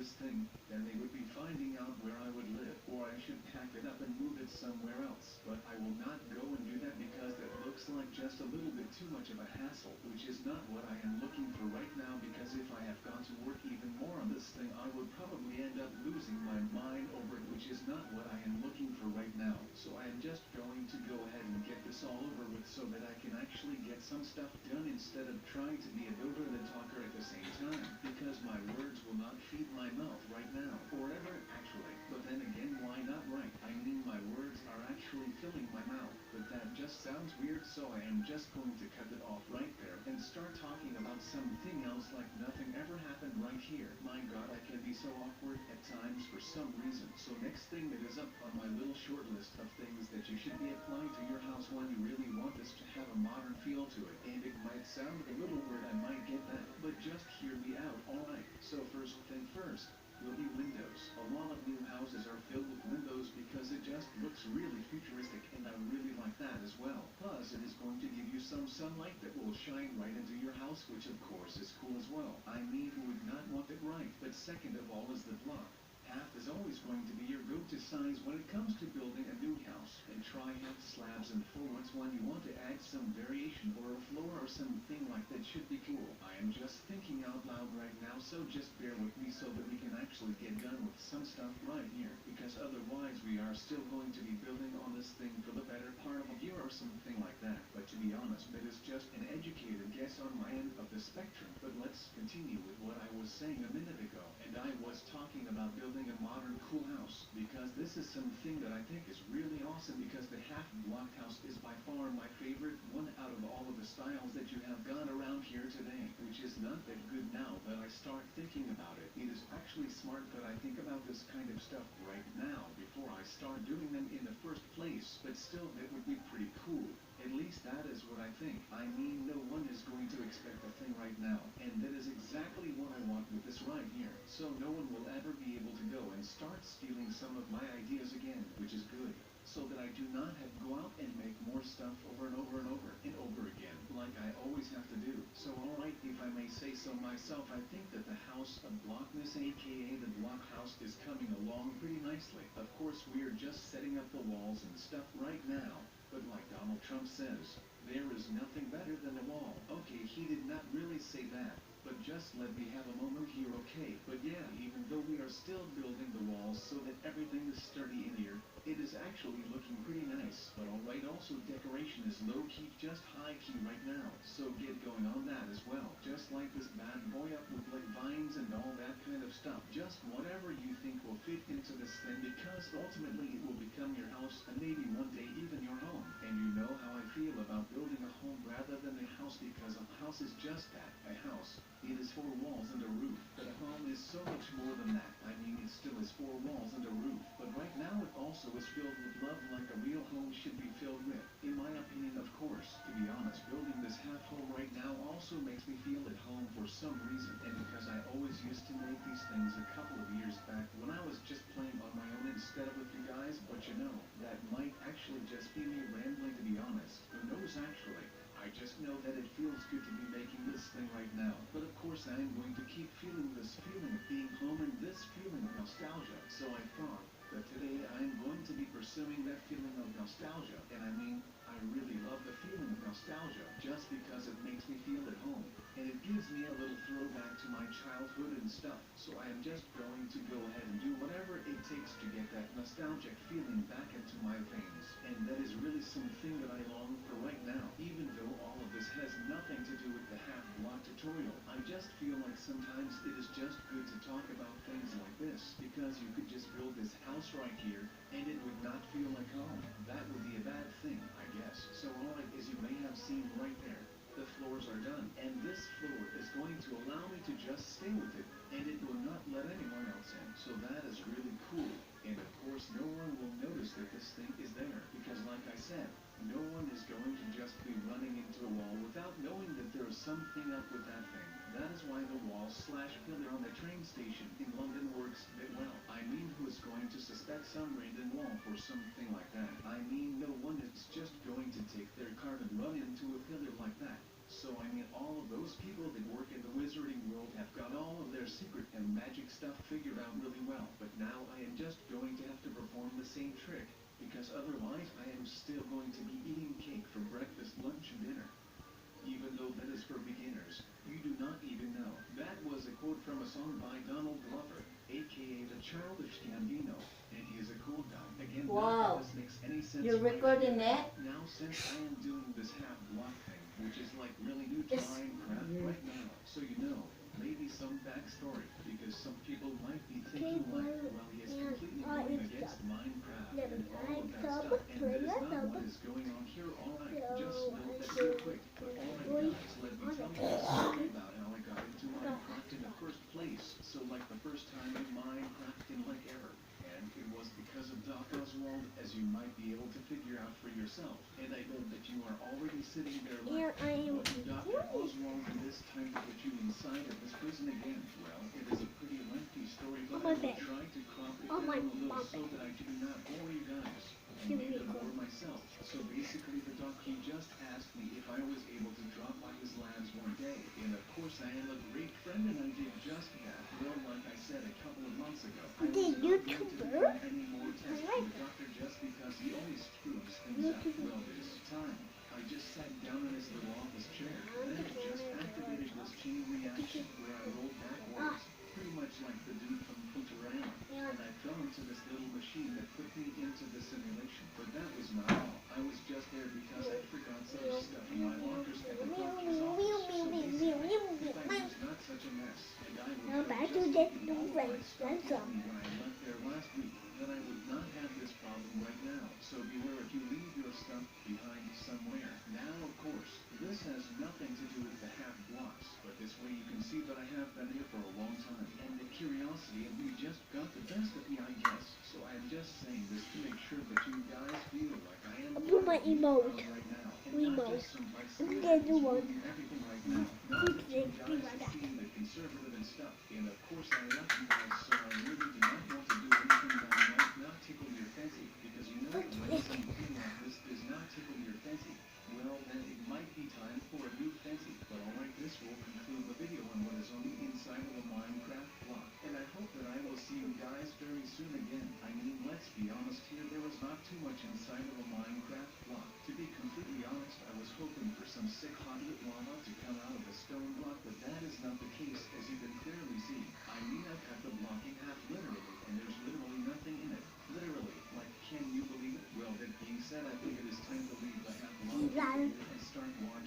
this thing, then they would be finding out where I would live, or I should pack it up and move it somewhere else. But I will not go and do that because that looks like just a little bit too much of a hassle, which is not what I am looking for right now, because if I have gone to work even more on this thing, I would probably end up losing my mind over it, which is not what I am looking for right now. So I am just going to go ahead and get this all over with so that I can actually get some stuff done instead of trying to be a builder and a talker at the same time, because my words will not feed my mouth right now, or ever actually. But then again, why not, right? I mean, my words are actually filling my mouth, but that just sounds weird, so I am just going to cut it off right there and start talking about something else like nothing ever happened right here. My god, I can be so awkward at times for some reason. So next thing that is up on my little short list of things that you should be applying to your house when you really want this to have a modern feel to it. And it might sound a little weird, I might get that, but just hear me out, alright? So first thing first, will be windows. A lot of new houses are filled with windows because it just looks really futuristic, and I really like that as well. Plus, it is going to give you some sunlight that will shine right into your house, which of course is cool as well. I mean, who would not want it, right? But second of all is the block. Half is always going to be your go-to size when it comes to building a new house. And try half slabs and full ones when you want to add some variation or a floor or something like that should be cool. I am just thinking out loud right now, so just bear with me so that we can actually get done with some stuff right here. Because otherwise we are still going to be building on this thing for the better part of a year or something like that. But to be honest, that is just an educated guess on my end of the spectrum. But let's continue with what I was saying a minute ago. And I was talking about building a modern cool house, because this is something that I think is really awesome, because the half block house is by far my favorite one out of all of the styles that you have gone around here today, which is not that good now that I start thinking about it. It is actually smart that I think about this kind of stuff right now before I start doing them in the first place, but still that would be pretty cool. At least that is what I think. I mean, no one is going to expect a thing right now, and that is exactly what I want with this right here. So no one will ever be able to go and start stealing some of my ideas again, which is good. So that I do not have to go out and make more stuff over and over and over and over again, like I always have to do. So alright, if I may say so myself, I think that the House of Blockness, aka the Block House, is coming along pretty nicely. Of course, we're just setting up the walls and stuff right now. But like Donald Trump says, there is nothing better than a wall. Okay, he did not really say that, but just let me have a moment here, okay? But yeah, even though we are still building the walls so that everything is sturdy in here, it is actually looking pretty nice. But alright, also decoration is low-key, just high-key right now, so get going on that as well. Just like this bad boy up with like vines and all that kind of stuff. Just whatever you think will fit into this thing, because ultimately it will become your house and maybe one day even your home. And you know how I feel about building a home rather than a house, because a house is just that, a house. It is four walls and a roof. But a home is so much more than that. I mean, it still is four walls and a roof. But right now it also is filled with love, like a real home should be filled with. In my opinion, of course. To be honest, building this half home right now also makes me feel at home for some reason. And because I always used to make these things a couple of years back when I was just playing on my own instead of with you guys. But you know, that might actually just be me rambling, to be honest. Who knows actually? I just know that it feels good to be making this thing right now. But of course I am going to keep feeling this feeling of being home and this feeling of nostalgia. So I thought that today I am going to be pursuing that feeling of nostalgia. And I mean, I really love the feeling of nostalgia just because it makes me feel at home. And it gives me a little throwback to my childhood and stuff. So I am just going to go ahead and do whatever it takes to get that nostalgic feeling back into my veins. And that is really something that I long for right now. Even though all of this has nothing to do with the half block tutorial, I just feel like sometimes it is just good to talk about things like this, because you could just build this house right here and it would not feel like home. That would be a bad thing, I guess. So alright, as you may have seen right there, the floors are done, and this floor is going to allow me to just stay with it, and it will not let anyone else in. So that is really cool. And of course, no one will notice that this thing is there, because like I said, no one is going to just be running into a wall without knowing that there is something up with that thing. That is why the wall/pillar on the train station in London works that well. I mean, who is going to suspect some random wall for something like that? I mean, no one is just going to take their car and run into a pillar like that. So I mean, all of those people that work in the wizarding world have got all of their secret and magic stuff figured out really well. But now I am just going to have to perform the same trick, because otherwise I am still going to be eating cake for breakfast, lunch, and dinner. Even though that is for beginners, you do not even know. That was a quote from a song by Donald Glover, aka the Childish Gambino, and he is a cool guy. Again, not that Wow. this makes any sense You're right recording here. that? Now, since I am doing this half block thing, which is like really new to Yes. Minecraft right now, so you know, maybe some backstory, because some people might be thinking like, well, he is completely going against Minecraft and all of that stuff, and that is not what is going on here. Alright, just note that real quick. But alright guys, let me tell you a story about how I got into Minecraft in the first place. So like the first time in Minecraft in like ever. And it was because of Doc Oswald, as you might be able to figure out for yourself. And I know that you are already sitting there like, what did Dr. Oswald do this time to put you inside of this prison again? Well, it is a pretty lengthy story, but I will try to crop it down a little so that I do not bore you guys. And neither bore myself. So basically the doc, he just asked me if I was able to drop by his labs one day. And of course I am a great friend and I did just that. Well, like I said a couple of months ago, I was not going to do any more tests from the doctor just because he always screws things up. Well, this time, I just sat down in his little office chair. Then it just activated this chain reaction where I rolled backwards. Pretty much like the dude from Futurama. And I fell into this little machine that put me into the simulation. But that was not all. I was just there because I forgot some stuff in my lockers at the doctor's office. So basically, if I was not such a mess, and I would have just taken all of my stuff with me when I left there last week, then I would not have this problem right now. So beware if you leave your stuff behind somewhere. Now, of course, this has nothing to do with the half blocks, but this way you can see that I have been here for a long time. And the curiosity of me just got the best of me, I guess. So I'm just saying this to make sure that you guys feel like I am Do my emote. right now. And not Remote. just some I'm vice gonna do one. everything right now. Not that you guys seem the conservative and stuff. And of course I love you guys, so I really do not want to do anything that might not tickle your fancy. Because you know that when something like this does not tickle your fancy, well then it might be time for a new fancy. But alright, this will conclude the video on what is on the inside of a Minecraft block. And I hope that I will see you guys very soon again. I mean, let's be honest here, there was not too much inside of a Minecraft block. To be completely honest, I was hoping for some sick hot lit lava to come out of a stone block, but that is not the case, as you can clearly see. I mean, I cut the block in half literally, and there's literally nothing in it. Literally. Like, can you believe it? Well, that being said, I think it is time to leave the half block and start watching